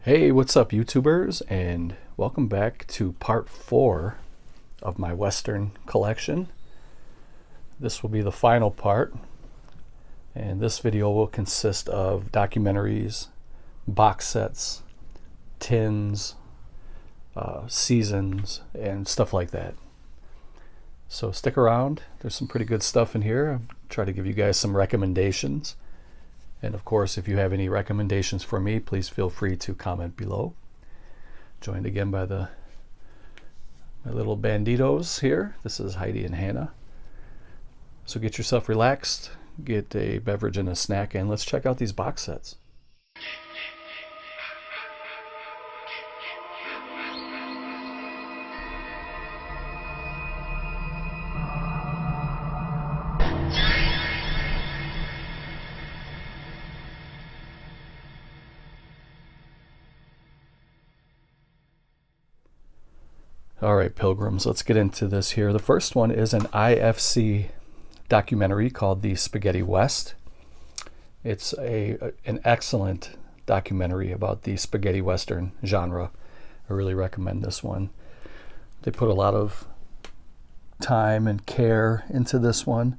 Hey, what's up, YouTubers, and welcome back to part 4 of my Western collection. This will be the final part, and this video will consist of documentaries, box sets, tins, seasons, and stuff like that. So stick around. There's some pretty good stuff in here. I'll try to give you guys some recommendations. And of course, if you have any recommendations for me, please feel free to comment below. Joined again by my little banditos here. This is Heidi and Hannah. So get yourself relaxed, get a beverage and a snack, and let's check out these box sets. All right, pilgrims, let's get into this here. The first one is an IFC documentary called The Spaghetti West. It's an excellent documentary about the spaghetti western genre. I really recommend this one. They put a lot of time and care into this one.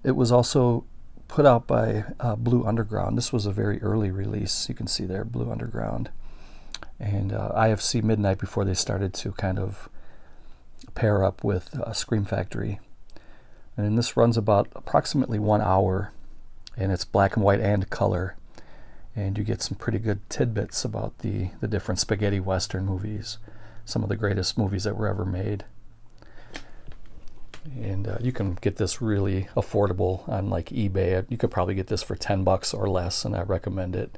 It was also put out by Blue Underground. This was a very early release. You can see there, Blue Underground. And IFC Midnight before they started to kind of pair up with Scream Factory. And this runs about approximately 1 hour, and it's black and white and color. And you get some pretty good tidbits about the different spaghetti western movies, some of the greatest movies that were ever made. And you can get this really affordable on like eBay. You could probably get this for $10 or less, and I recommend it.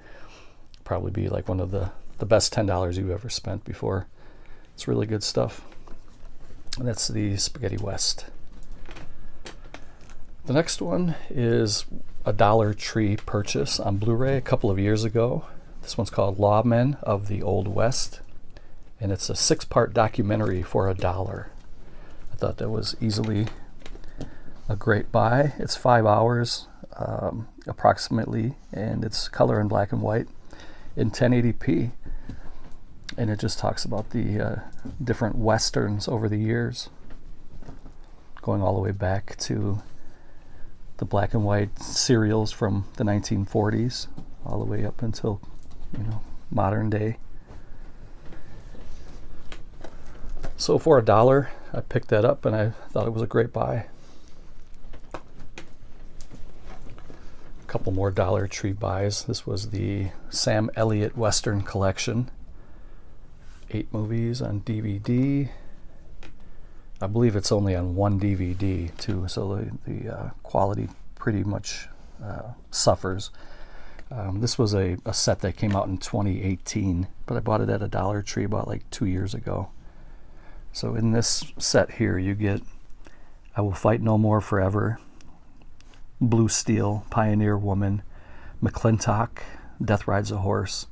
Probably be like one of the best $10 you've ever spent before. It's really good stuff. And that's the Spaghetti West. The next one is a Dollar Tree purchase on Blu-ray a couple of years ago. This one's called Lawmen of the Old West, and it's a 6-part documentary for $1. I thought that was easily a great buy. It's 5 hours approximately, and it's color and black and white in 1080p. And it just talks about the different westerns over the years, going all the way back to the black and white serials from the 1940s, all the way up until, modern day. So for $1, I picked that up, and I thought it was a great buy. A couple more Dollar Tree buys. This was the Sam Elliott Western Collection. 8 movies on DVD. I believe it's only on one DVD too, so the quality pretty much suffers. This was a set that came out in 2018, but I bought it at a Dollar Tree about like 2 years ago. So in this set here, you get I Will Fight No More Forever, Blue Steel, Pioneer Woman, McClintock, Death Rides a Horse,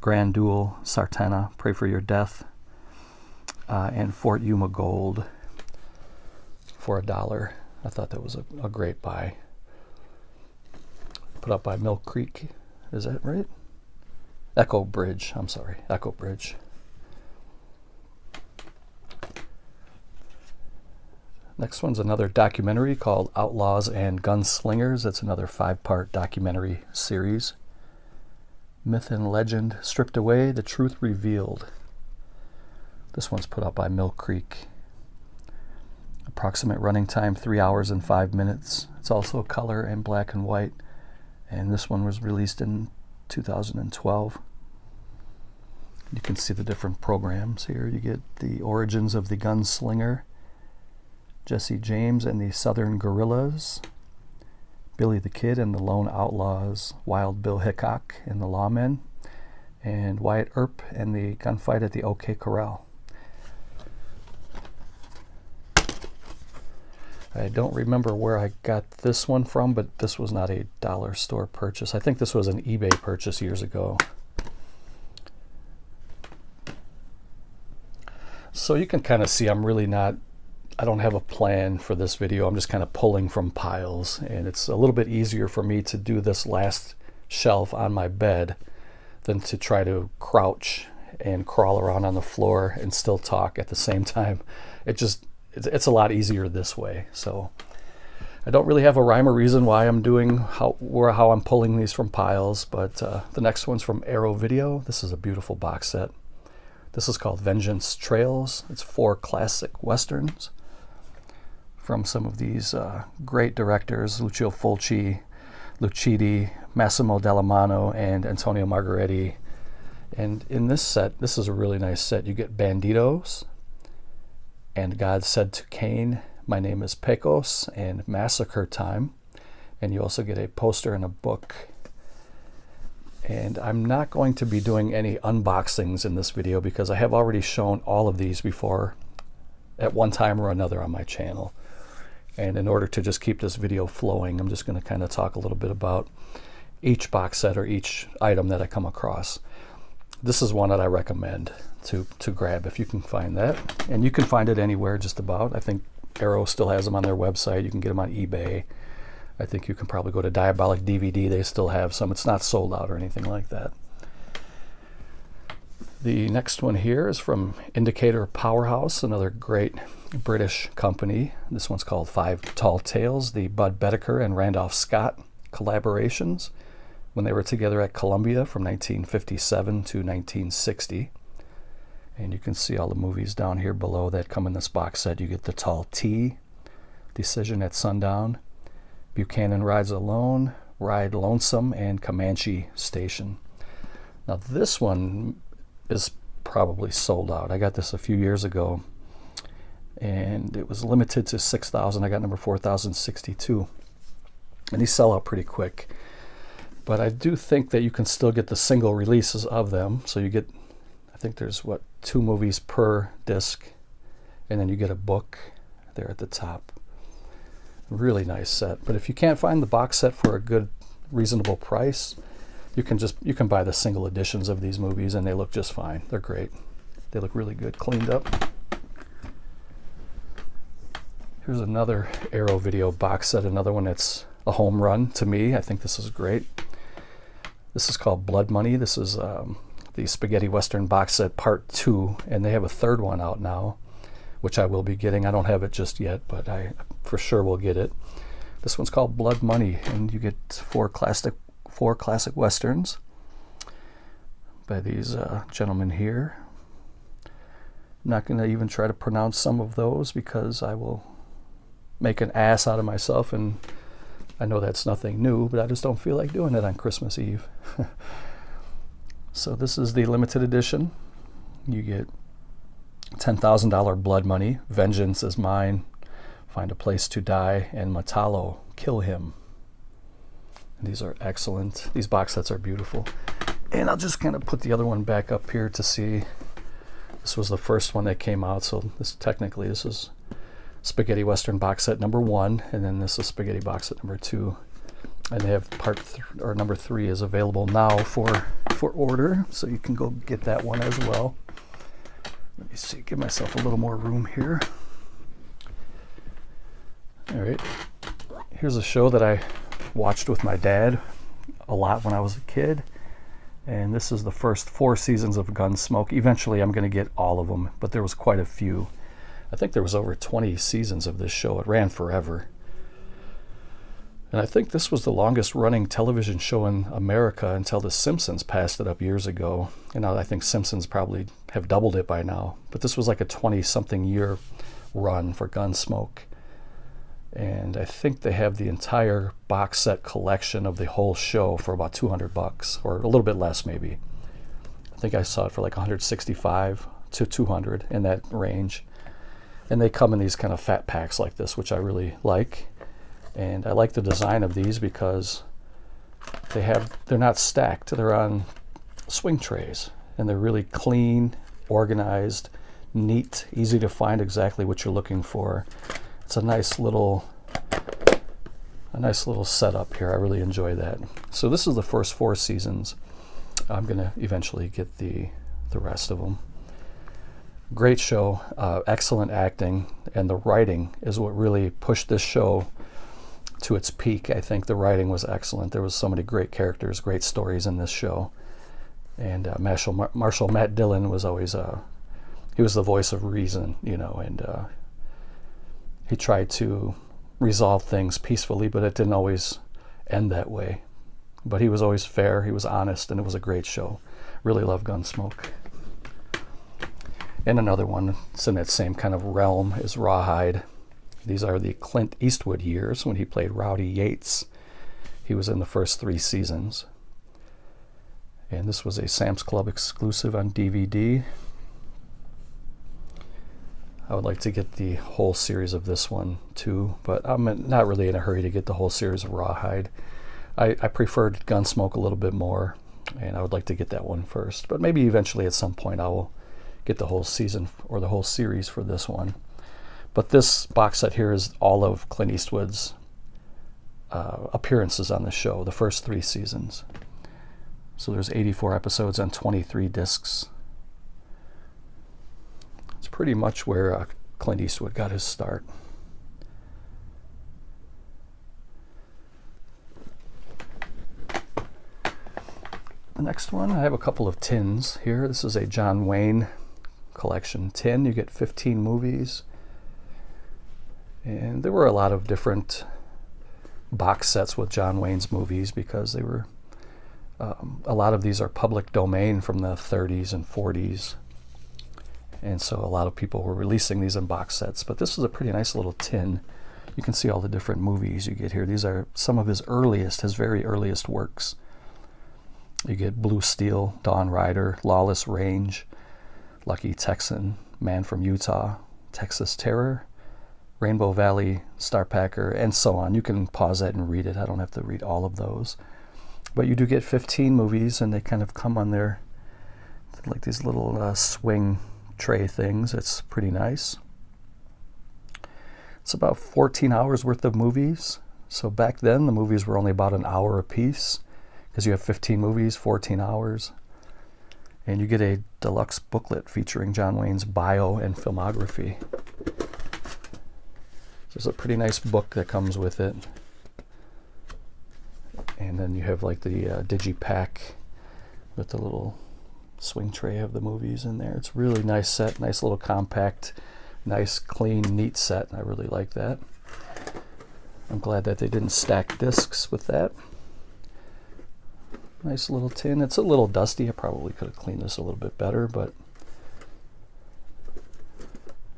Grand Duel, Sartana, Pray for Your Death, and Fort Yuma Gold for $1. I thought that was a great buy. Put up by Mill Creek, is that right? Echo Bridge, I'm sorry, Echo Bridge. Next one's another documentary called Outlaws and Gunslingers. It's another 5-part documentary series. Myth and legend stripped away, the truth revealed. This one's put out by Mill Creek. Approximate running time 3 hours and 5 minutes. It's also color and black and white, and this one was released in 2012. You can see the different programs here. You get the origins of the gunslinger, Jesse James and the Southern Guerrillas, Billy the Kid and the Lone Outlaws, Wild Bill Hickok and the Lawmen, and Wyatt Earp and the gunfight at the OK Corral. I don't remember where I got this one from, but this was not a dollar store purchase. I think this was an eBay purchase years ago. So you can kind of see I don't have a plan for this video. I'm just kind of pulling from piles, and it's a little bit easier for me to do this last shelf on my bed than to try to crouch and crawl around on the floor and still talk at the same time. It's a lot easier this way. So I don't really have a rhyme or reason why I'm doing how I'm pulling these from piles, but the next one's from Arrow Video. This is a beautiful box set. This is called Vengeance Trails. It's 4 classic westerns from some of these great directors: Lucio Fulci, Lucidi, Massimo Dallamano, and Antonio Margheriti. And in this set, this is a really nice set. You get Bandidos, and God Said to Cain, My Name is Pecos, and Massacre Time. And you also get a poster and a book. And I'm not going to be doing any unboxings in this video because I have already shown all of these before at one time or another on my channel. And in order to just keep this video flowing, I'm just going to kind of talk a little bit about each box set or each item that I come across. This is one that I recommend to grab if you can find that. And you can find it anywhere just about. I think Arrow still has them on their website. You can get them on eBay. I think you can probably go to Diabolic DVD. They still have some. It's not sold out or anything like that. The next one here is from Indicator Powerhouse, another great British company. This one's called Five Tall Tales, the Bud Bedecker and Randolph Scott collaborations when they were together at Columbia from 1957 to 1960. And you can see all the movies down here below that come in this box set. You get The Tall T, Decision at Sundown, Buchanan Rides Alone, Ride Lonesome, and Comanche Station. Now this one is probably sold out. I got this a few years ago, and it was limited to 6,000. I got number 4062. And these sell out pretty quick. But I do think that you can still get the single releases of them. So you get, I think there's 2 movies per disc, and then you get a book there at the top. Really nice set. But if you can't find the box set for a good, reasonable price, you can buy the single editions of these movies, and they look just fine. They're great. They look really good, cleaned up. Here's another Arrow Video box set, another one that's a home run to me. I think this is great. This is called Blood Money. This is the Spaghetti Western box set part 2, and they have a 3rd one out now, which I will be getting. I don't have it just yet, but I for sure will get it. This one's called Blood Money, and you get 4 classic westerns by these gentlemen here. I'm not going to even try to pronounce some of those because I will make an ass out of myself, and I know that's nothing new, but I just don't feel like doing it on Christmas Eve. So this is the limited edition. You get $10,000 Blood Money, Vengeance is Mine, Find a Place to Die, and Matalo, Kill Him. And these are excellent. These box sets are beautiful. And I'll just kind of put the other one back up here to see. This was the first one that came out, so this is Spaghetti Western box set number 1, and then this is Spaghetti box set number 2. And they have number 3 is available now for order, so you can go get that one as well. Let me see, give myself a little more room here. All right, here's a show that I watched with my dad a lot when I was a kid, and this is the first 4 seasons of Gunsmoke. Eventually I'm going to get all of them, but there was quite a few. I think there was over 20 seasons of this show. It ran forever. And I think this was the longest running television show in America until The Simpsons passed it up years ago. And now I think Simpsons probably have doubled it by now. But this was like a 20-something year run for Gunsmoke. And I think they have the entire box set collection of the whole show for about $200, or a little bit less maybe. I think I saw it for like $165 to $200 in that range. And they come in these kind of fat packs like this, which I really like. And I like the design of these because they're not stacked. They're on swing trays, and they're really clean, organized, neat, easy to find exactly what you're looking for. It's a nice little setup here. I really enjoy that. So this is the first 4 seasons. I'm gonna eventually get the rest of them. Great show, excellent acting, and the writing is what really pushed this show to its peak. I think the writing was excellent. There was so many great characters, great stories in this show, And Marshall Matt Dillon was always he was the voice of reason, you know, and he tried to resolve things peacefully, but it didn't always end that way. But he was always fair, he was honest, and it was a great show. Really love Gunsmoke. And another one that's in that same kind of realm is Rawhide. These are the Clint Eastwood years when he played Rowdy Yates. He was in the first 3 seasons. And this was a Sam's Club exclusive on DVD. I would like to get the whole series of this one too, but I'm not really in a hurry to get the whole series of Rawhide. I preferred Gunsmoke a little bit more, and I would like to get that one first. But maybe eventually at some point I will get the whole season or the whole series for this one. But this box set here is all of Clint Eastwood's appearances on the show, the first 3 seasons. So there's 84 episodes on 23 discs. It's pretty much where Clint Eastwood got his start. The next one, I have a couple of tins here. This is a John Wayne collection tin. You get 15 movies. And there were a lot of different box sets with John Wayne's movies because they were, a lot of these are public domain from the 30s and 40s. And so a lot of people were releasing these in box sets. But this is a pretty nice little tin. You can see all the different movies you get here. These are some of his very earliest works. You get Blue Steel, Dawn Rider, Lawless Range, Lucky Texan, Man from Utah, Texas Terror, Rainbow Valley, Starpacker, and so on. You can pause that and read it. I don't have to read all of those. But you do get 15 movies, and they kind of come on there like these little swing tray things. It's pretty nice. It's about 14 hours worth of movies. So back then, the movies were only about an hour a piece because you have 15 movies, 14 hours. And you get a deluxe booklet featuring John Wayne's bio and filmography. There's a pretty nice book that comes with it. And then you have like the digipack with the little swing tray of the movies in there. It's a really nice set, nice little compact, nice, clean, neat set. I really like that. I'm glad that they didn't stack discs with that. Nice little tin. It's a little dusty. I probably could have cleaned this a little bit better, but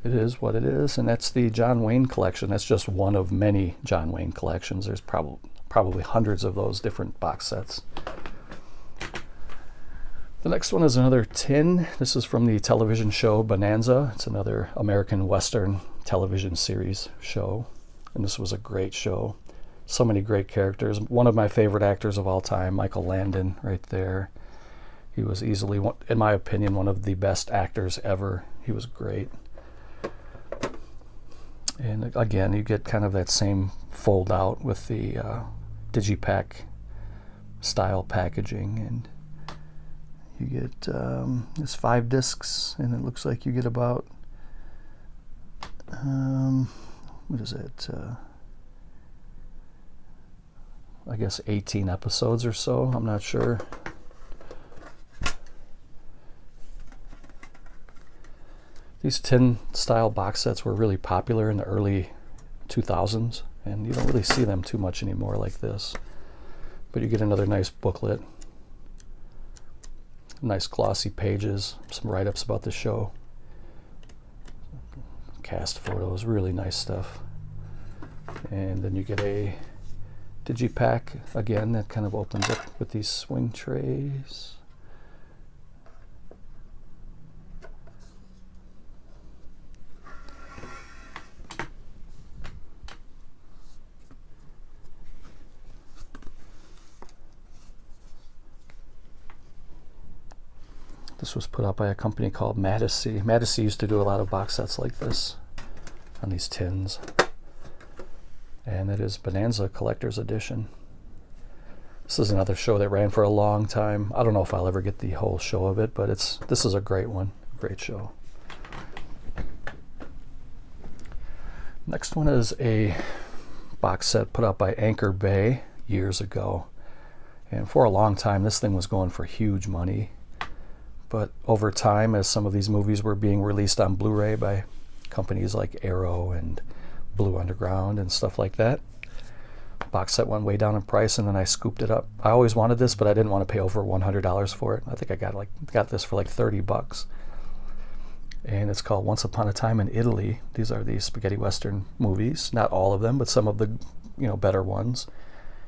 it is what it is. And that's the John Wayne collection. That's just one of many John Wayne collections. There's probably hundreds of those different box sets. The next one is another tin. This is from the television show Bonanza. It's another American Western television series show. And this was a great show. So many great characters. One of my favorite actors of all time, Michael Landon, right there. He was easily, in my opinion, one of the best actors ever. He was great. And again, you get kind of that same fold out with the digipack style packaging. And you get, there's 5 discs, and it looks like you get about, what is it? I guess 18 episodes or so. I'm not sure. These tin style box sets were really popular in the early 2000s, and you don't really see them too much anymore like this. But you get another nice booklet, nice glossy pages, some write-ups about the show, cast photos, really nice stuff. And then you get a digipack again that kind of opens up with these swing trays. This was put out by a company called Madison. Madison used to do a lot of box sets like this on these tins. And it is Bonanza Collector's Edition. This is another show that ran for a long time. I don't know if I'll ever get the whole show of it, but this is a great one. Great show. Next one is a box set put out by Anchor Bay years ago. And for a long time, this thing was going for huge money. But over time, as some of these movies were being released on Blu-ray by companies like Arrow and Blue Underground and stuff like that, box set went way down in price, and then I scooped it up. I always wanted this, but I didn't want to pay over $100 for it. I think I got this for like 30 bucks. And it's called Once Upon a Time in Italy. These are the spaghetti western movies. Not all of them, but some of the better ones.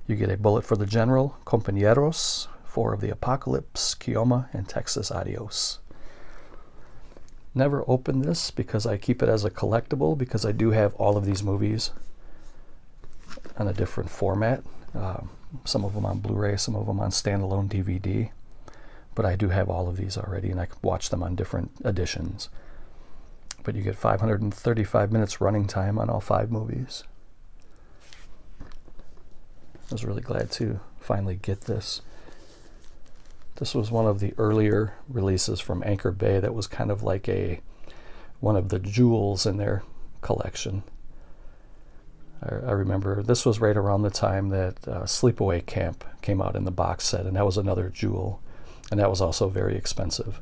You get A Bullet for the General, Compañeros, Four of the Apocalypse, Kioma, and Texas Adios. Never opened this because I keep it as a collectible, because I do have all of these movies on a different format. Some of them on Blu-ray, some of them on standalone DVD. But I do have all of these already, and I can watch them on different editions. But you get 535 minutes running time on all 5 movies. I was really glad to finally get this. This was one of the earlier releases from Anchor Bay that was kind of like one of the jewels in their collection. I remember this was right around the time that Sleepaway Camp came out in the box set, and that was another jewel, and that was also very expensive.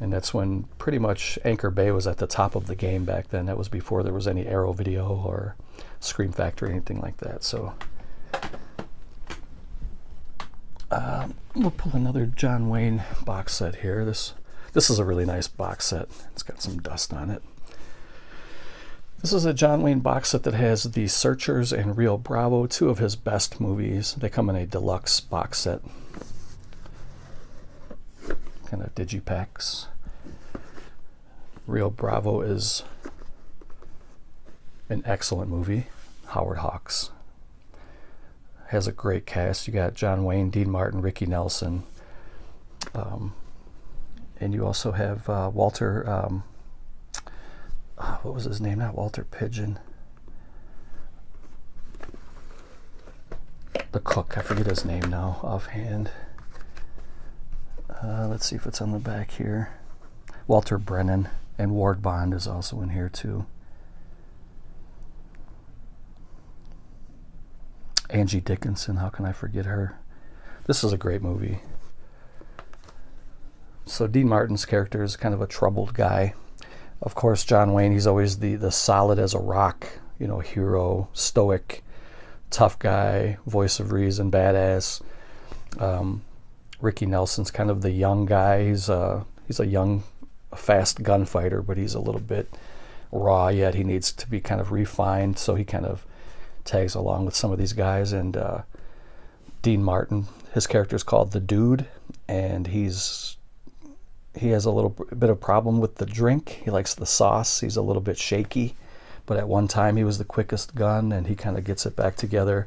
And that's when pretty much Anchor Bay was at the top of the game back then. That was before there was any Arrow Video or Scream Factory, anything like that. So we'll pull another John Wayne box set here. This is a really nice box set. It's got some dust on it. This is a John Wayne box set that has The Searchers and Rio Bravo, 2 of his best movies. They come in a deluxe box set, kind of digipacks. Rio Bravo is an excellent movie. Howard Hawks has a great cast. You got John Wayne, Dean Martin, Ricky Nelson, and you also have Walter. What was his name? Not Walter Pigeon. The cook. I forget his name now offhand. Let's see if it's on the back here. Walter Brennan, and Ward Bond is also in here too. Angie Dickinson, how can I forget her? This is a great movie. So Dean Martin's character is kind of a troubled guy. Of course, John Wayne, he's always the solid as a rock, hero, stoic, tough guy, voice of reason, badass. Ricky Nelson's kind of the young guy. He's a young, fast gunfighter, but he's a little bit raw yet. He needs to be kind of refined, so he kind of tags along with some of these guys. And Dean Martin, his character is called the Dude, and he has a little bit of problem with the drink. He likes the sauce. He's a little bit shaky, but at one time he was the quickest gun, and he kind of gets it back together.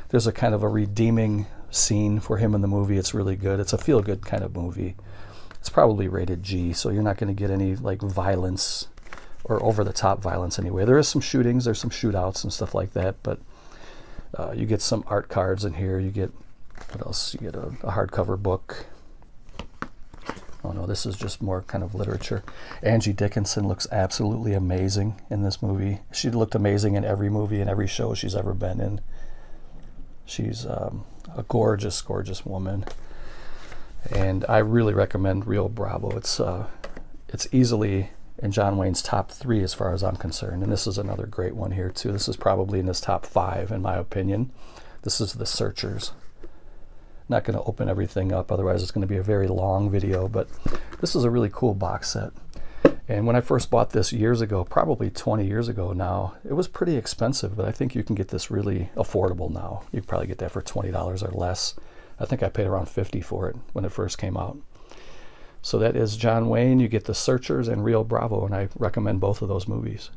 There's a kind of a redeeming scene for him in the movie. It's really good. It's a feel-good kind of movie. It's probably rated G, so you're not going to get any like violence or over-the-top violence anyway. There is some shootings, there's some shootouts and stuff like that, but you get some art cards in here. You get, what else? You get a hardcover book. Oh no, this is just more kind of literature. Angie Dickinson looks absolutely amazing in this movie. She looked amazing in every movie and every show she's ever been in. She's a gorgeous, gorgeous woman. And I really recommend Rio Bravo. It's easily in John Wayne's top 3 as far as I'm concerned. And this is another great one here too. This is probably in his top 5 in my opinion. This is The Searchers. Not going to open everything up, otherwise it's going to be a very long video, but this is a really cool box set. And when I first bought this years ago, probably 20 years ago now, it was pretty expensive, but I think you can get this really affordable now. You can probably get that for $20 or less. I think I paid around $50 for it when it first came out. So that is John Wayne. You get The Searchers and Rio Bravo, and I recommend both of those movies.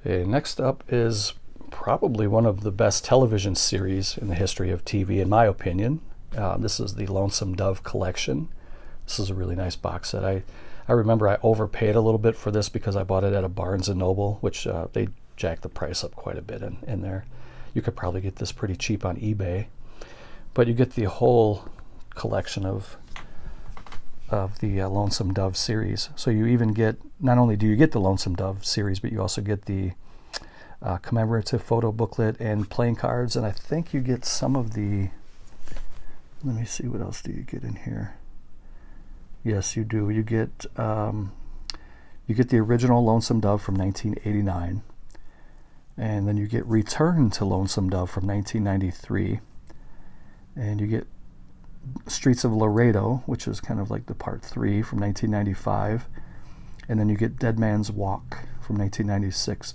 Okay, next up is probably one of the best television series in the history of TV, in my opinion. This is the Lonesome Dove collection. This is a really nice box set. I remember I overpaid a little bit for this because I bought it at a Barnes & Noble, which they jacked the price up quite a bit in there. You could probably get this pretty cheap on eBay. But you get the whole collection of the Lonesome Dove series. So you even get, not only do you get the Lonesome Dove series, but you also get the commemorative photo booklet and playing cards, and I think you get some of the, let me see, what else do you get in here? Yes, you do. You get the original Lonesome Dove from 1989, and then you get Return to Lonesome Dove from 1993, and you get Streets of Laredo, which is kind of like the part 3 from 1995, and then you get Dead Man's Walk from 1996.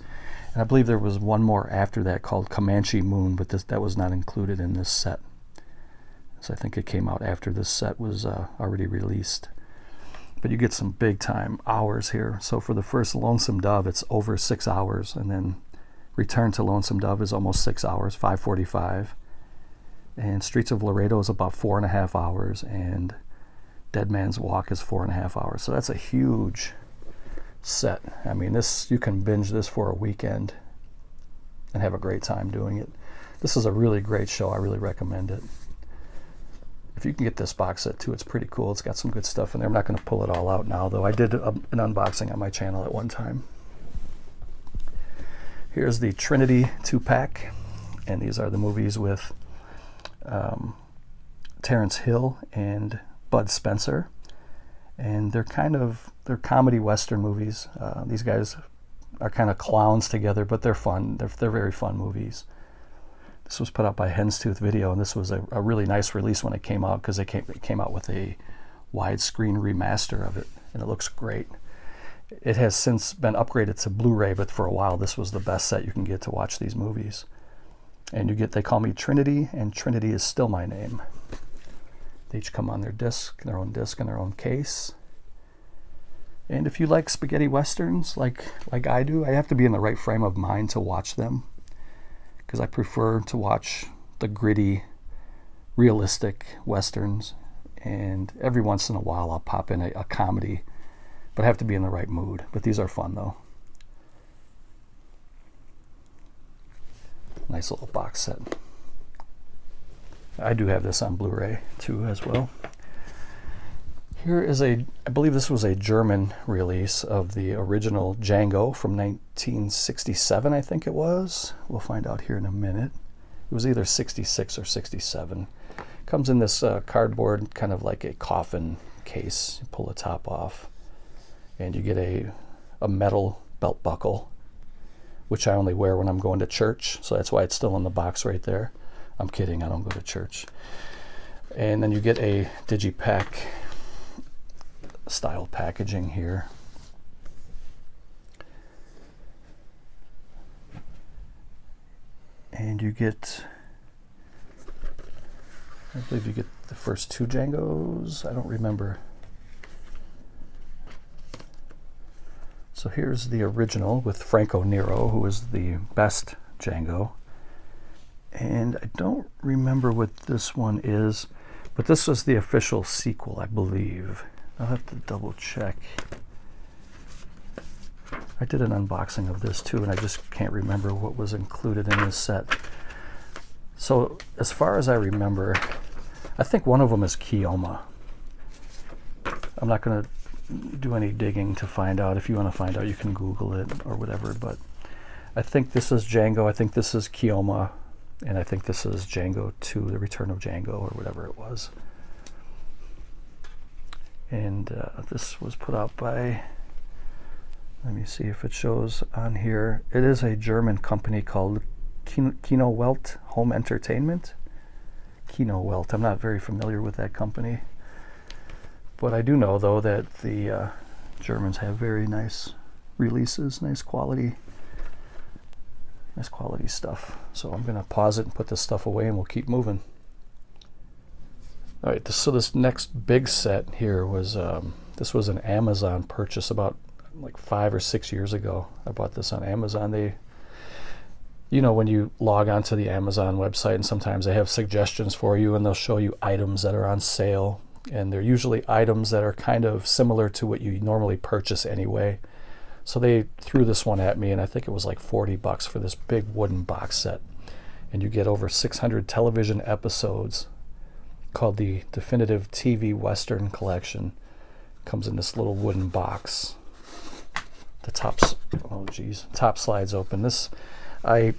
And I believe there was one more after that called Comanche Moon, but that was not included in this set. So I think it came out after this set was already released. But you get some big time hours here. So for the first Lonesome Dove, it's over 6 hours, and then Return to Lonesome Dove is almost 6 hours, 5:45. And Streets of Laredo is about 4.5 hours, and Dead Man's Walk is 4.5 hours. So that's a huge set. I mean, this, you can binge this for a weekend and have a great time doing it. This is a really great show. I really recommend it. If you can get this box set too, it's pretty cool. It's got some good stuff in there. I'm not going to pull it all out now, though. I did an unboxing on my channel at one time. Here's the Trinity 2-pack, and these are the movies with Terrence Hill and Bud Spencer, and they're comedy western movies. These guys are kind of clowns together, but they're fun. They're very fun movies. This was put out by Henstooth Video, and this was a really nice release when it came out, because it came out with a widescreen remaster of it, and it looks great. It has since been upgraded to Blu-ray, but for a while this was the best set you can get to watch these movies. And they call me Trinity, and Trinity is still my name. They each come on their disc, their own case. And if you like spaghetti westerns like I do, I have to be in the right frame of mind to watch them, because I prefer to watch the gritty, realistic westerns, and every once in a while I'll pop in a comedy, but I have to be in the right mood. But these are fun, though. Nice little box set. I do have this on Blu-ray too as well. Here is I believe this was a German release of the original Django from 1967, I think it was. We'll find out here in a minute. It was either 66 or 67. Comes in this cardboard, kind of like a coffin case. You pull the top off, and you get a metal belt buckle, which I only wear when I'm going to church, so that's why it's still in the box right there. I'm kidding, I don't go to church. And then you get a digipack style packaging here. And you get, I believe you get the first 2 Djangos. I don't remember. So here's the original with Franco Nero, who is the best Django. And I don't remember what this one is, but this was the official sequel, I believe. I'll have to double check. I did an unboxing of this too, and I just can't remember what was included in this set. So as far as I remember, I think one of them is Keoma. I'm not going to do any digging to find out. If you want to find out, you can Google it or whatever, but I think this is Django, I think this is Keoma, and I think this is Django 2, The Return of Django, or whatever it was. And this was put out by, let me see if it shows on here. It is a German company called Kino Welt Home Entertainment. Kino Welt. I'm not very familiar with that company, but I do know though that the Germans have very nice releases, nice quality stuff. So I'm going to pause it and put this stuff away, and we'll keep moving. All right, so this next big set here was, this was an Amazon purchase about like 5 or 6 years ago. I bought this on Amazon. You know, when you log onto the Amazon website, and sometimes they have suggestions for you, and they'll show you items that are on sale, and they're usually items that are kind of similar to what you normally purchase anyway. So they threw this one at me, and I think it was like $40 for this big wooden box set. And you get over 600 television episodes, called the Definitive TV Western Collection. Comes in this little wooden box. The top slides open. This, I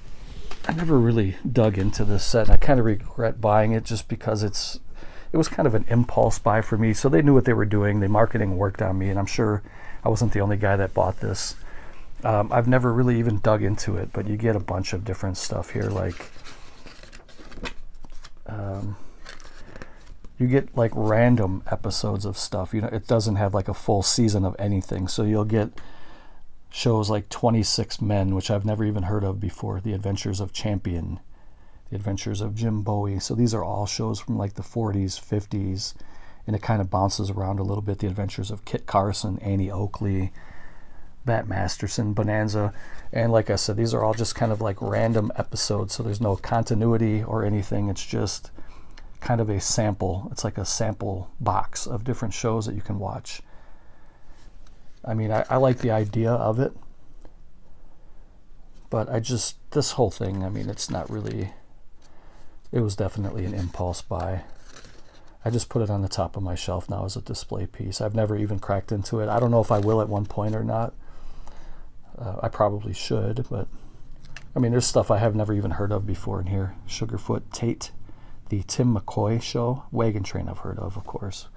never really dug into this set, and I kind of regret buying it just because it's it was kind of an impulse buy for me. So they knew what they were doing. The marketing worked on me, and I'm sure I wasn't the only guy that bought this. I've never really even dug into it, but you get a bunch of different stuff here. Like, you get like random episodes of stuff. You know, it doesn't have like a full season of anything. So you'll get shows like 26 Men, which I've never even heard of before. The Adventures of Champion, The Adventures of Jim Bowie. So these are all shows from like the 40s, 50s, and it kind of bounces around a little bit. The Adventures of Kit Carson, Annie Oakley, Bat Masterson, Bonanza. And like I said, these are all just kind of like random episodes, so there's no continuity or anything. It's just kind of a sample. It's like a sample box of different shows that you can watch. I mean, I like the idea of it, but this whole thing, I mean, it's not really, it was definitely an impulse buy. I just put it on the top of my shelf now as a display piece. I've never even cracked into it. I don't know if I will at one point or not. I probably should, but I mean, there's stuff I have never even heard of before in here. Sugarfoot Tate, the Tim McCoy Show, Wagon Train I've heard of course.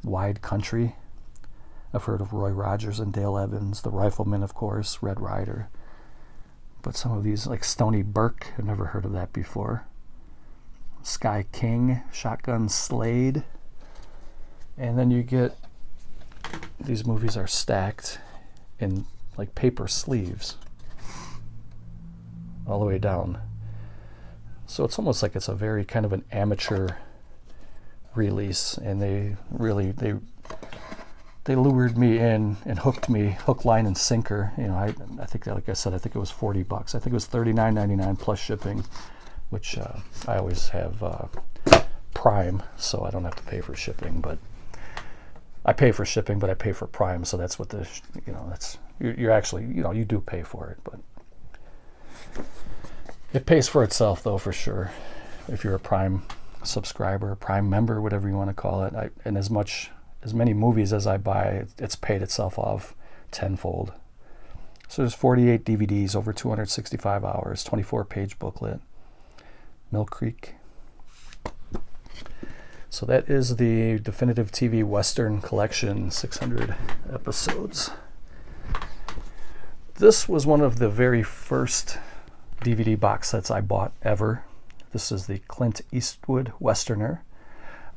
Wide Country, I've heard of Roy Rogers and Dale Evans. The Rifleman, of course, Red Ryder. But some of these, like Stony Burke, I've never heard of that before. Sky King, Shotgun Slade. And then you get, these movies are stacked in like paper sleeves all the way down. So it's almost like it's a very kind of an amateur release, and they lured me in and hooked me hook, line, and sinker. You know, I think, like I said, I think it was $40. I think it was $39.99 plus shipping, which I always have Prime, so I don't have to pay for shipping. But I pay for shipping, but I pay for Prime, so that's what you're actually, you do pay for it, but it pays for itself though, for sure. If you're a Prime subscriber, Prime member, whatever you want to call it, and as many movies as I buy, it's paid itself off tenfold. So there's 48 DVDs, over 265 hours, 24-page booklet, Mill Creek. So that is the Definitive TV Western Collection, 600 episodes. This was one of the very first DVD box sets I bought ever. This is the Clint Eastwood Westerner.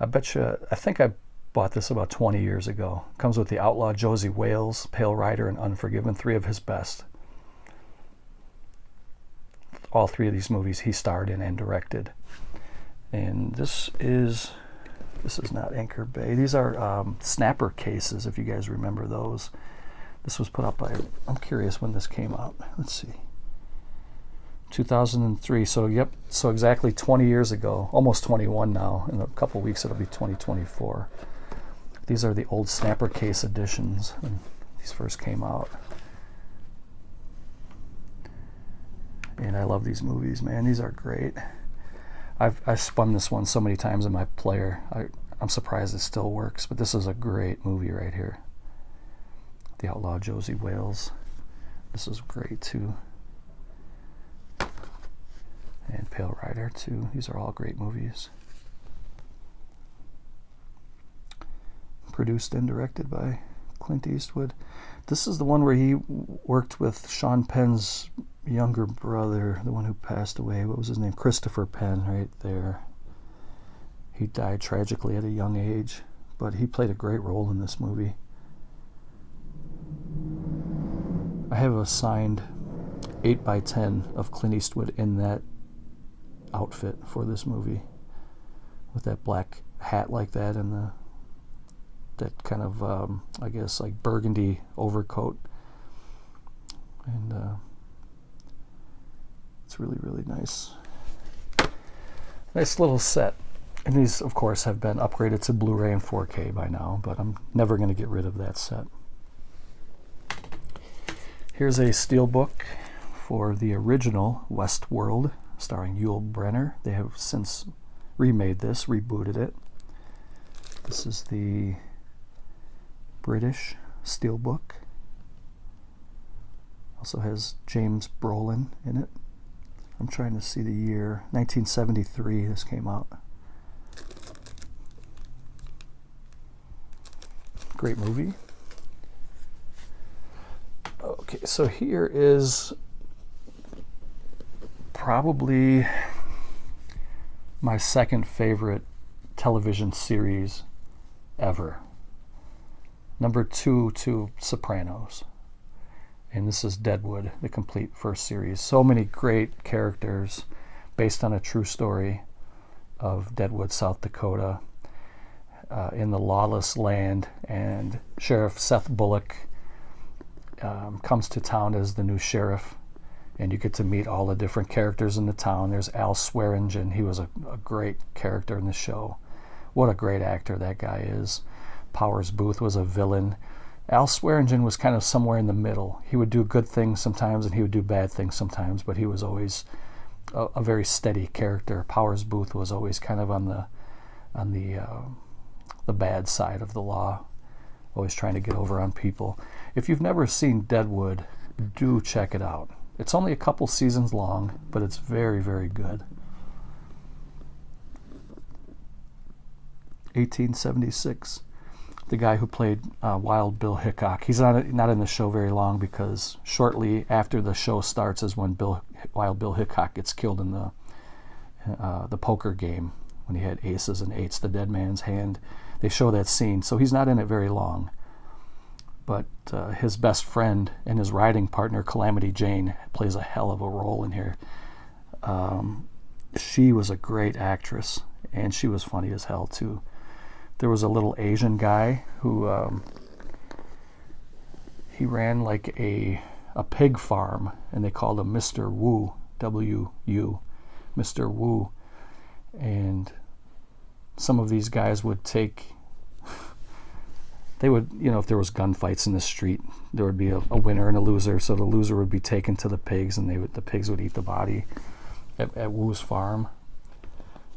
I think I bought this about 20 years ago. Comes with The Outlaw Josie Wales, Pale Rider, and Unforgiven, three of his best. All three of these movies he starred in and directed. And this is not Anchor Bay. These are snapper cases, if you guys remember those. This was put up by, I'm curious when this came out. Let's see. 2003. So yep, so exactly 20 years ago, almost 21 now. In a couple weeks it'll be 2024. These are the old snapper case editions when these first came out. And I love these movies, man. These are great. I've spun this one so many times in my player. I'm surprised it still works, but this is a great movie right here. The Outlaw Josie Wales. This is great too. And Pale Rider too. These are all great movies. Produced and directed by Clint Eastwood. This is the one where he worked with Sean Penn's younger brother, the one who passed away. What was his name? Christopher Penn, right there. He died tragically at a young age, but he played a great role in this movie. I have a signed 8x10 of Clint Eastwood in that outfit for this movie, with that black hat like that and that kind of I guess like burgundy overcoat, and it's really, really nice little set. And these of course have been upgraded to Blu-ray and 4K by now, but I'm never going to get rid of that set. Here's a steelbook for the original Westworld, starring Yul Brynner. They have since remade this, rebooted it. This is the British steelbook. Also has James Brolin in it. I'm trying to see the year. 1973 this came out. Great movie. Okay, so here is probably my second favorite television series ever. Number 2 to Sopranos. And this is Deadwood, the complete first series. So many great characters based on a true story of Deadwood, South Dakota, in the lawless land. And Sheriff Seth Bullock comes to town as the new sheriff. And you get to meet all the different characters in the town. There's Al Swearingen. He was a great character in the show. What a great actor that guy is. Powers Booth was a villain. Al Swearingen was kind of somewhere in the middle. He would do good things sometimes and he would do bad things sometimes, but he was always a very steady character. Powers Booth was always kind of on the bad side of the law, always trying to get over on people. If you've never seen Deadwood, do check it out. It's only a couple seasons long, but it's very, very good. 1876. The guy who played Wild Bill Hickok. He's not in the show very long because shortly after the show starts is when Wild Bill Hickok gets killed in the poker game when he had aces and eights, the dead man's hand. They show that scene, so he's not in it very long. But his best friend and his riding partner, Calamity Jane, plays a hell of a role in here. She was a great actress, and she was funny as hell too. There was a little Asian guy who he ran like a pig farm, and they called him Mr. Wu, W-U, Mr. Wu. And some of these guys would they would, if there was gunfights in the street, there would be a winner and a loser. So the loser would be taken to the pigs, and the pigs would eat the body at Wu's farm.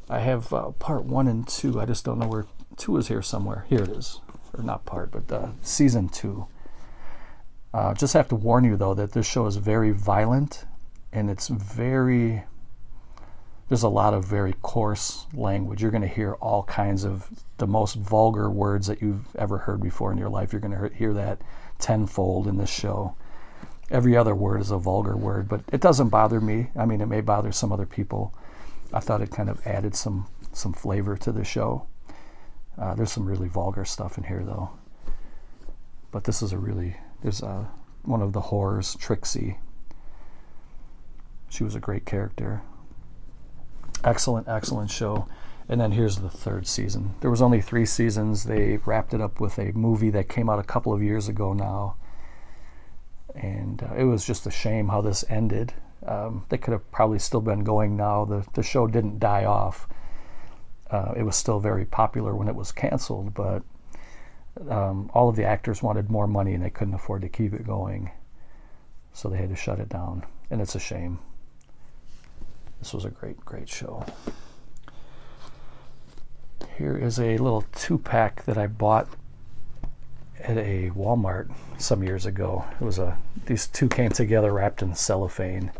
I have part 1 and 2. I just don't know where 2 is here somewhere. Here it is. Or not part, but season 2. Just have to warn you, though, that this show is very violent, and there's a lot of very coarse language. You're going to hear all kinds of the most vulgar words that you've ever heard before in your life. You're going to hear that tenfold in this show. Every other word is a vulgar word, but it doesn't bother me. I mean, it may bother some other people. I thought it kind of added some flavor to the show. There's some really vulgar stuff in here, though. But this is there's one of the whores, Trixie. She was a great character. Excellent, excellent show. And then here's the 3rd season. There was only 3 seasons. They wrapped it up with a movie that came out a couple of years ago now. And it was just a shame how this ended. They could have probably still been going now. The show didn't die off. It was still very popular when it was canceled, but all of the actors wanted more money and they couldn't afford to keep it going. So they had to shut it down. And it's a shame. This was a great, great show. Here is a little 2-pack that I bought at a Walmart some years ago. These 2 came together wrapped in cellophane,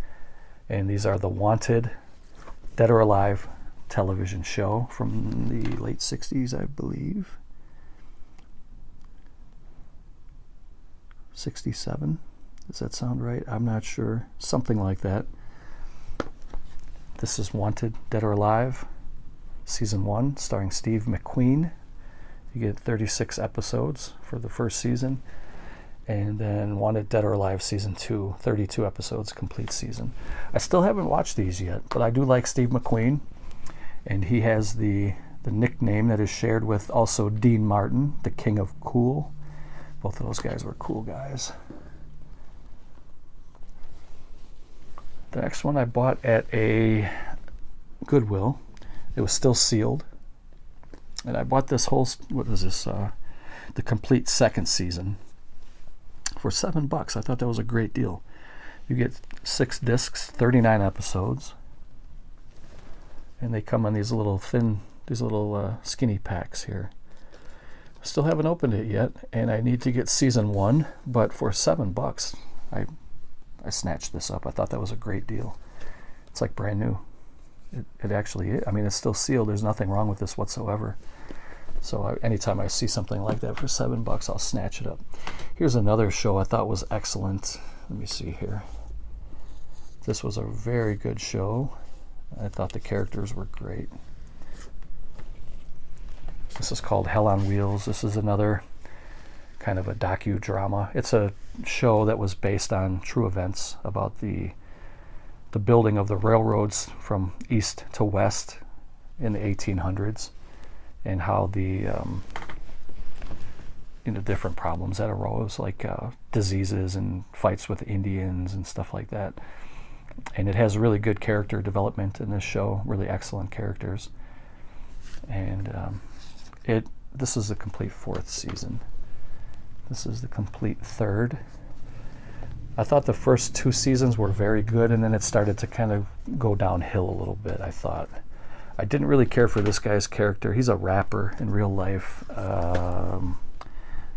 and these are the Wanted Dead or Alive television show from the late 60s, I believe. 67? Does that sound right? I'm not sure. Something like that. This is Wanted Dead or Alive, Season 1, starring Steve McQueen. You get 36 episodes for the first season. And then Wanted Dead or Alive Season 2, 32 episodes, complete season. I still haven't watched these yet, but I do like Steve McQueen. And he has the nickname that is shared with also Dean Martin, the King of Cool. Both of those guys were cool guys. The next one I bought at a Goodwill. It was still sealed. And I bought this whole, the complete 2nd season for $7. I thought that was a great deal. You get 6 discs, 39 episodes. And they come on these little skinny packs here. Still haven't opened it yet, and I need to get season 1, but for $7, I snatched this up. I thought that was a great deal. It's like brand new. It actually is. I mean, it's still sealed. There's nothing wrong with this whatsoever. So anytime I see something like that for $7, I'll snatch it up. Here's another show I thought was excellent. Let me see here. This was a very good show. I thought the characters were great. This is called Hell on Wheels. This is another kind of a docudrama. It's a show that was based on true events about the building of the railroads from east to west in the 1800s, and how the different problems that arose, like diseases and fights with Indians and stuff like that. And it has really good character development in this show, really excellent characters. And this is the complete 4th season. This is the complete 3rd. I thought the first 2 seasons were very good, and then it started to kind of go downhill a little bit, I thought. I didn't really care for this guy's character. He's a rapper in real life. Let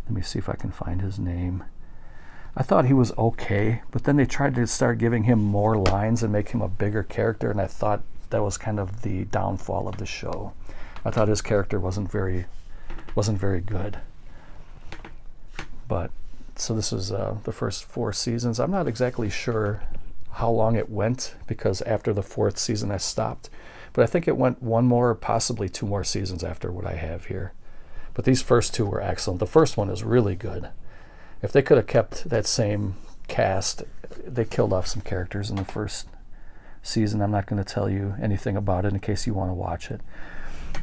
me see if I can find his name. I thought he was okay, but then they tried to start giving him more lines and make him a bigger character, and I thought that was kind of the downfall of the show. I thought his character wasn't very good. But so this is the first 4 seasons. I'm not exactly sure how long it went, because after the 4th season I stopped. But I think it went 1 more, possibly 2 more seasons after what I have here. But these first 2 were excellent. The first one is really good. If they could have kept that same cast, they killed off some characters in the first season. I'm not going to tell you anything about it in case you want to watch it.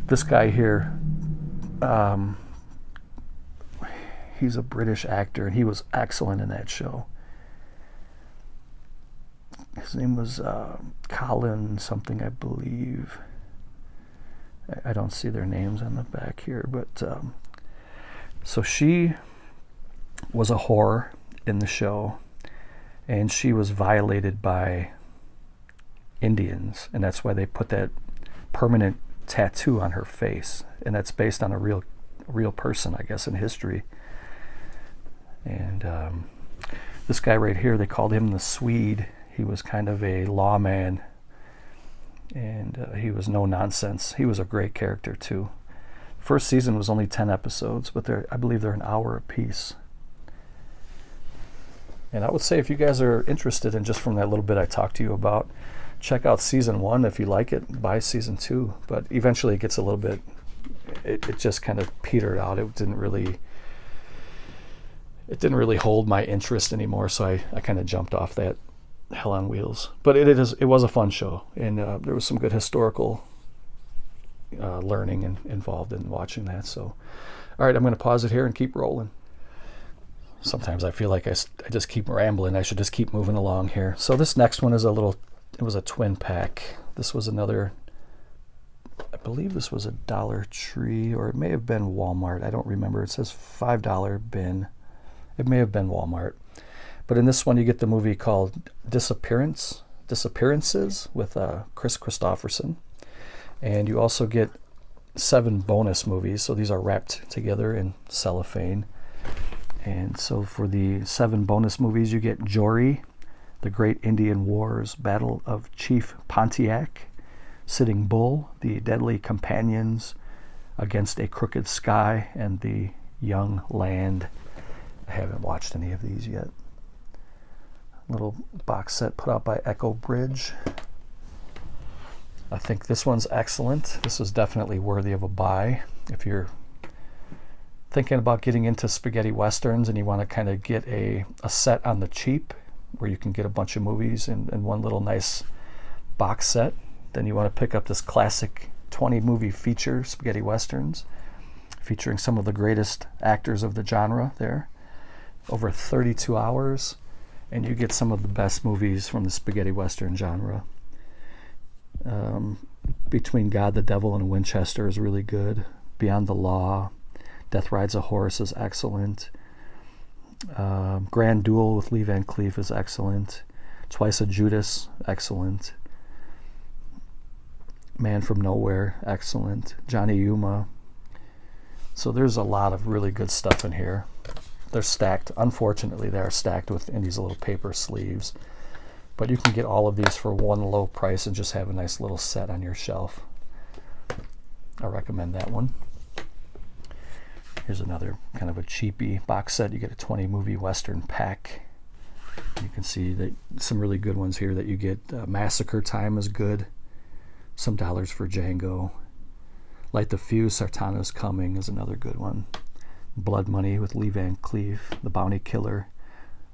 This guy here, he's a British actor, and he was excellent in that show. His name was Colin something, I believe. I don't see their names on the back here, but so she was a whore in the show, and she was violated by Indians, and that's why they put that permanent tattoo on her face, and that's based on a real person, I guess, in history. And this guy right here, they called him the Swede. He was kind of a lawman, and he was no nonsense. He was a great character too. First season was only 10 episodes, but I believe they're an hour apiece. And I would say, if you guys are interested in just from that little bit I talked to you about, check out season 1. If you like it, buy season 2. But eventually it gets a little bit, it just kind of petered out. It didn't really hold my interest anymore, so I kind of jumped off that Hell on Wheels. But it was a fun show, and there was some good historical learning involved in watching that. So, all right, I'm going to pause it here and keep rolling. Sometimes I feel like I just keep rambling. I should just keep moving along here. So this next one is it was a twin pack. This was another, I believe this was a Dollar Tree, or it may have been Walmart. I don't remember. It says $5 bin. It may have been Walmart. But in this one, you get the movie called Disappearances with Chris Christopherson. And you also get 7 bonus movies. So these are wrapped together in cellophane. And so for the 7 bonus movies, you get Jory, The Great Indian Wars, Battle of Chief Pontiac, Sitting Bull, The Deadly Companions, Against a Crooked Sky, and The Young Land. I haven't watched any of these yet. Little box set put out by Echo Bridge. I think this one's excellent. This is definitely worthy of a buy. If you're thinking about getting into spaghetti westerns and you want to kind of get a set on the cheap, where you can get a bunch of movies in one little nice box set, then you want to pick up this classic 20 movie feature, spaghetti westerns, featuring some of the greatest actors of the genre there, over 32 hours, and you get some of the best movies from the spaghetti western genre. Between God, the Devil, and Winchester is really good. Beyond the Law, Death Rides a Horse is excellent. Grand Duel with Lee Van Cleef is excellent. Twice a Judas, excellent. Man from Nowhere, excellent. Johnny Yuma. So there's a lot of really good stuff in here. They're stacked. Unfortunately, they are stacked in these little paper sleeves. But you can get all of these for one low price and just have a nice little set on your shelf. I recommend that one. Here's another kind of a cheapy box set. You get a 20 movie Western pack. You can see that some really good ones here that you get. Massacre Time is good. Some dollars for Django. Light the Fuse, Sartana's Coming is another good one. Blood Money with Lee Van Cleef, The Bounty Killer.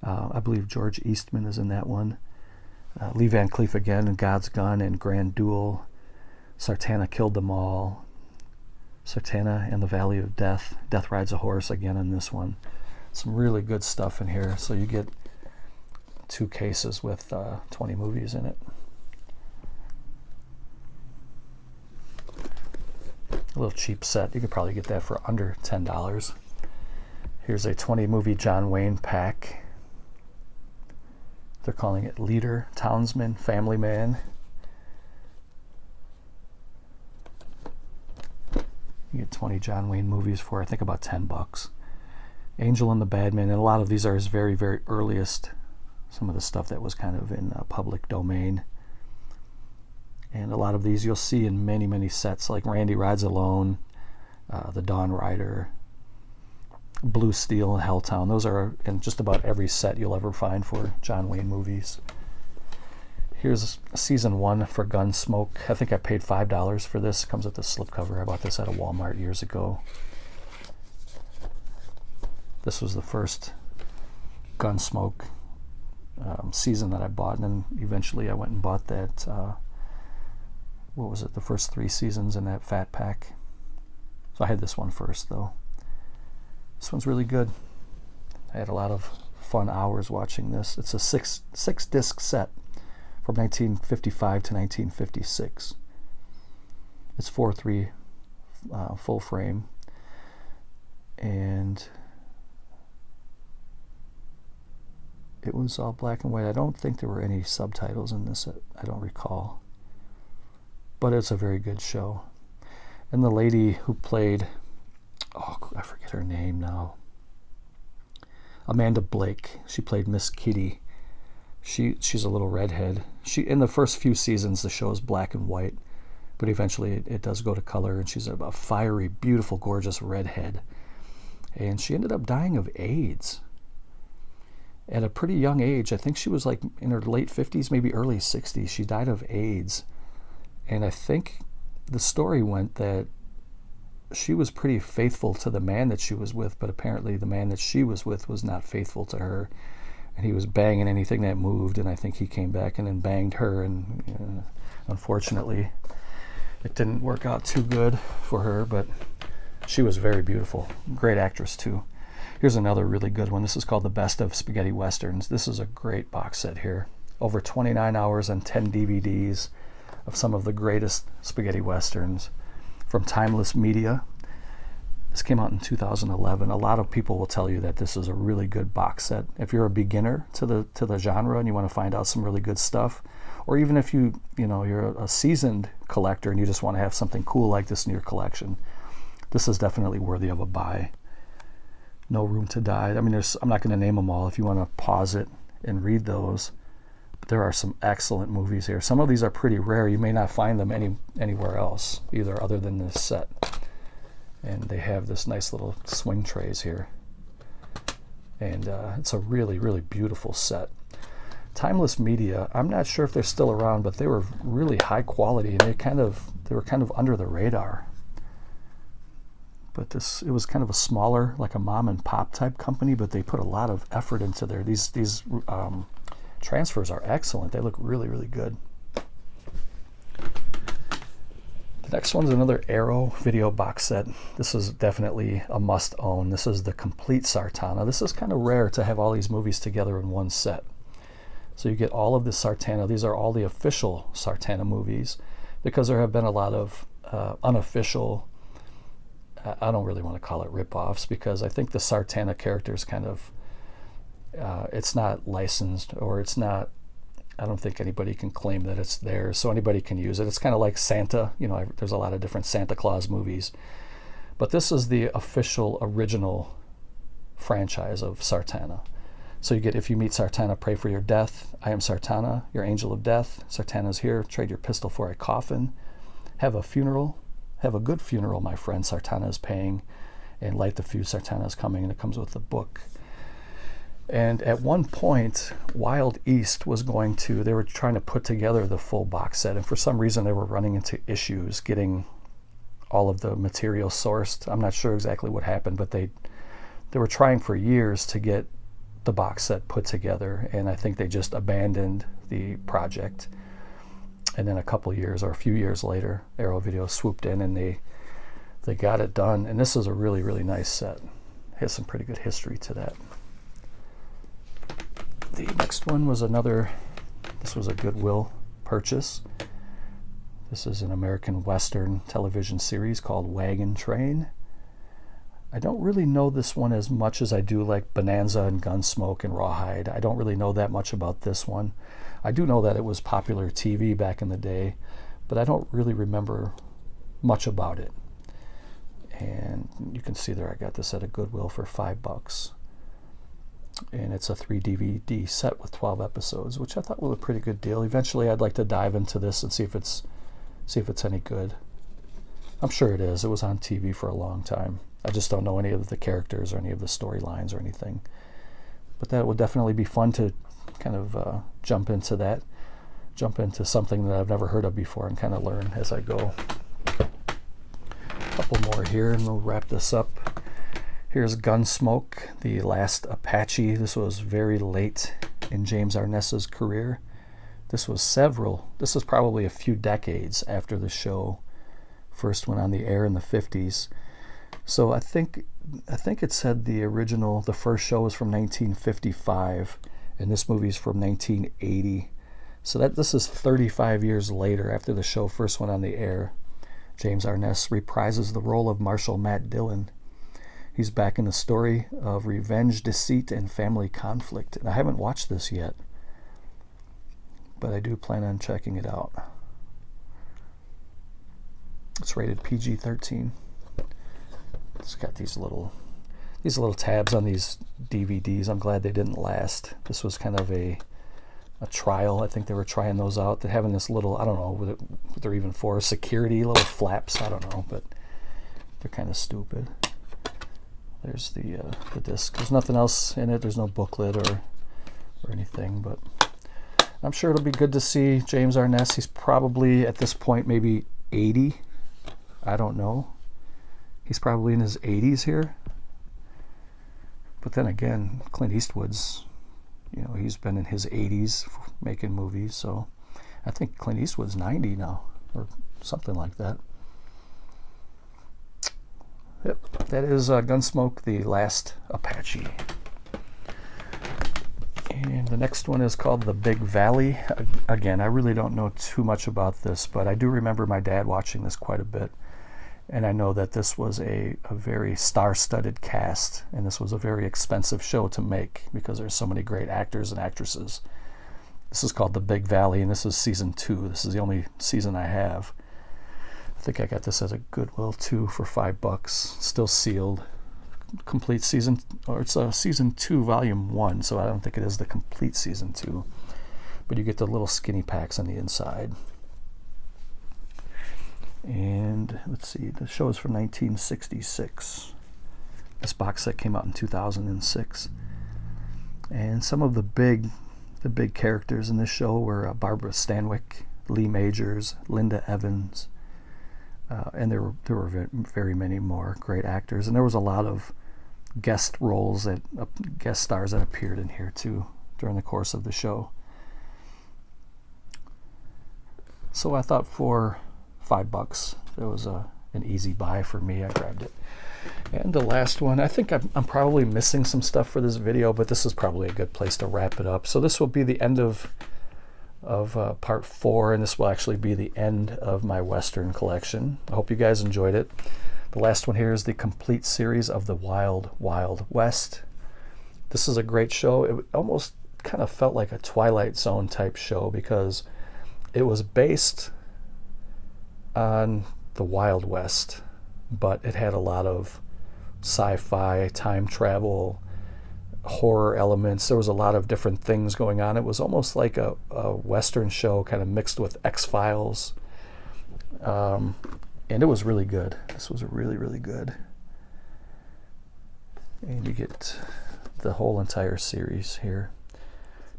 I believe George Eastman is in that one. Lee Van Cleef again in God's Gun and Grand Duel. Sartana Killed Them All. Sartana and the Valley of Death. Death Rides a Horse again in this one. Some really good stuff in here. So you get 2 cases with 20 movies in it. A little cheap set. You could probably get that for under $10. Here's a 20 movie John Wayne pack. They're calling it Leader, Townsman, Family Man. You get 20 John Wayne movies for, I think, about $10. Angel and the Badman, and a lot of these are his very, very earliest. Some of the stuff that was kind of in public domain. And a lot of these you'll see in many, many sets, like Randy Rides Alone, The Dawn Rider, Blue Steel, and Helltown. Those are in just about every set you'll ever find for John Wayne movies. Here's season 1 for Gunsmoke. I think I paid $5 for this. It comes with the slipcover. I bought this at a Walmart years ago. This was the first Gunsmoke season that I bought, and then eventually I went and bought that, what was it, the first 3 seasons in that fat pack. So I had this one first, though. This one's really good. I had a lot of fun hours watching this. It's a six disc set from 1955 to 1956. It's 4:3 full frame, and it was all black and white. I don't think there were any subtitles in this. I don't recall, but it's a very good show. And the lady who played, oh, I forget her name now, Amanda Blake. She played Miss Kitty. She's a little redhead. In the first few seasons, the show is black and white, but eventually it does go to color, and she's a fiery, beautiful, gorgeous redhead. And she ended up dying of AIDS at a pretty young age. I think she was like in her late 50s, maybe early 60s. She died of AIDS. And I think the story went that she was pretty faithful to the man that she was with, but apparently the man that she was with was not faithful to her. And he was banging anything that moved, and I think he came back and then banged her, and unfortunately it didn't work out too good for her, but she was very beautiful. Great actress too. Here's another really good one. This is called The Best of Spaghetti Westerns. This is a great box set here. Over 29 hours and 10 DVDs of some of the greatest spaghetti westerns from Timeless Media. This came out in 2011. A lot of people will tell you that this is a really good box set. If you're a beginner to the genre and you want to find out some really good stuff, or even if you're a seasoned collector and you just want to have something cool like this in your collection, this is definitely worthy of a buy. No Room to Die. I mean, I'm not going to name them all. If you want to pause it and read those, but there are some excellent movies here. Some of these are pretty rare. You may not find them anywhere else, either other than this set. And they have this nice little swing trays here. And it's a really, really beautiful set. Timeless Media, I'm not sure if they're still around, but they were really high quality, and they were kind of under the radar. But it was kind of a smaller, like a mom and pop type company, but they put a lot of effort into there. These transfers are excellent. They look really, really good. The next one's another Arrow video box set. This is definitely a must own. This is the complete Sartana. This is kind of rare to have all these movies together in one set. So you get all of the Sartana. These are all the official Sartana movies, because there have been a lot of unofficial, I don't really want to call it rip-offs, because I think the Sartana character is kind of, it's not licensed, or it's not, I don't think anybody can claim that it's theirs, so anybody can use it. It's kind of like Santa. There's a lot of different Santa Claus movies. But this is the official, original franchise of Sartana. So you get If You Meet Sartana, Pray for Your Death, I Am Sartana, Your Angel of Death, Sartana's Here, Trade Your Pistol for a Coffin, Have a Funeral, Have a Good Funeral, My Friend, Sartana is Paying, and Light the Fuse, Sartana is coming, and it comes with a book. And at one point, Wild East was they were trying to put together the full box set, and for some reason they were running into issues getting all of the material sourced. I'm not sure exactly what happened, but they were trying for years to get the box set put together, and I think they just abandoned the project. And then a few years later, Arrow Video swooped in and they got it done. And this is a really, really nice set. It has some pretty good history to that. The next one was this was a Goodwill purchase. This is an American Western television series called Wagon Train. I don't really know this one as much as I do like Bonanza and Gunsmoke and Rawhide. I don't really know that much about this one. I do know that it was popular TV back in the day, but I don't really remember much about it. And you can see there I got this at a Goodwill for $5. And it's a 3 DVD set with 12 episodes, which I thought was a pretty good deal. Eventually I'd like to dive into this and see if it's any good. I'm sure it is. It was on TV for a long time. I just don't know any of the characters or any of the storylines or anything. But that would definitely be fun to kind of jump into something that I've never heard of before and kind of learn as I go. A couple more here and we'll wrap this up. Here's Gunsmoke, The Last Apache. This was very late in James Arness's career. This was probably a few decades after the show first went on the air in the 50s. So I think it said the first show was from 1955, and this movie's from 1980. So this is 35 years later after the show first went on the air. James Arness reprises the role of Marshal Matt Dillon. He's back in the story of revenge, deceit, and family conflict. And I haven't watched this yet, but I do plan on checking it out. It's rated PG-13. It's got these little tabs on these DVDs. I'm glad they didn't last. This was kind of a trial. I think they were trying those out. They're having this little, I don't know what they're even for, security, little flaps. I don't know, but they're kind of stupid. There's the disc. There's nothing else in it. There's no booklet or anything, but I'm sure it'll be good to see James Arness. He's probably at this point maybe 80. I don't know. He's probably in his 80s here. But then again, Clint Eastwood's, he's been in his 80s making movies, so I think Clint Eastwood's 90 now or something like that. Yep, that is Gunsmoke, The Last Apache. And the next one is called The Big Valley. Again, I really don't know too much about this, but I do remember my dad watching this quite a bit. And I know that this was a very star-studded cast, and this was a very expensive show to make because there's so many great actors and actresses. This is called The Big Valley, and this is season 2. This is the only season I have. I think I got this at a Goodwill too for $5, still sealed. Complete season, or it's a season 2 volume 1, so I don't think it is the complete season 2, but you get the little skinny packs on the inside. And let's see, the show is from 1966. This box set came out in 2006, and some of the big characters in this show were Barbara Stanwyck, Lee Majors, Linda Evans. And there were very many more great actors, and there was a lot of guest stars that appeared in here too during the course of the show. So I thought for $5, it was an easy buy for me. I grabbed it. And the last one, I think I'm probably missing some stuff for this video, but this is probably a good place to wrap it up. So this will be the end of part 4, and this will actually be the end of my Western collection. I hope you guys enjoyed it. The last one here is the complete series of The Wild Wild West. This is a great show. It almost kind of felt like a Twilight Zone type show because it was based on the Wild West, but it had a lot of sci-fi, time travel, horror elements. There was a lot of different things going on. It was almost like a Western show kind of mixed with X-Files. And it was really good. This was really, really good. And you get the whole entire series here.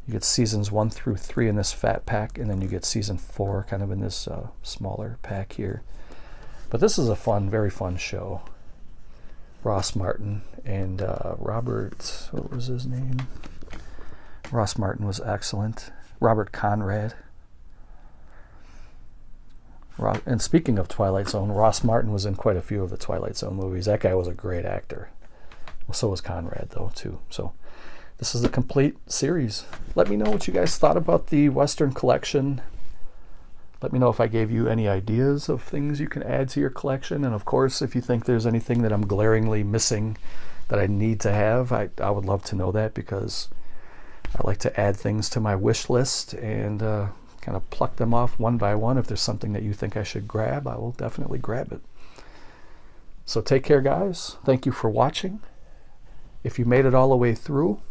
You get seasons 1 through 3 in this fat pack, and then you get season 4 kind of in this smaller pack here. But this is a fun, very fun show. Ross Martin and Robert, what was his name? Ross Martin was excellent. Robert Conrad. And speaking of Twilight Zone, Ross Martin was in quite a few of the Twilight Zone movies. That guy was a great actor. Well, so was Conrad, though, too. So this is the complete series. Let me know what you guys thought about the Western collection. Let me know if I gave you any ideas of things you can add to your collection. And of course, if you think there's anything that I'm glaringly missing that I need to have, I would love to know that, because I like to add things to my wish list and kind of pluck them off one by one. If there's something that you think I should grab, I will definitely grab it. So take care, guys. Thank you for watching. If you made it all the way through,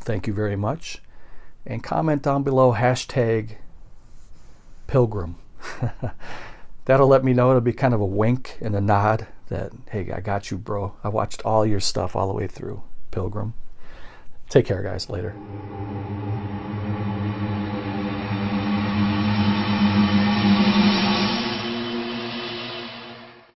thank you very much. And comment down below #Pilgrim. That'll let me know. It'll be kind of a wink and a nod that, hey, I got you, bro. I watched all your stuff all the way through. Pilgrim. Take care, guys. Later.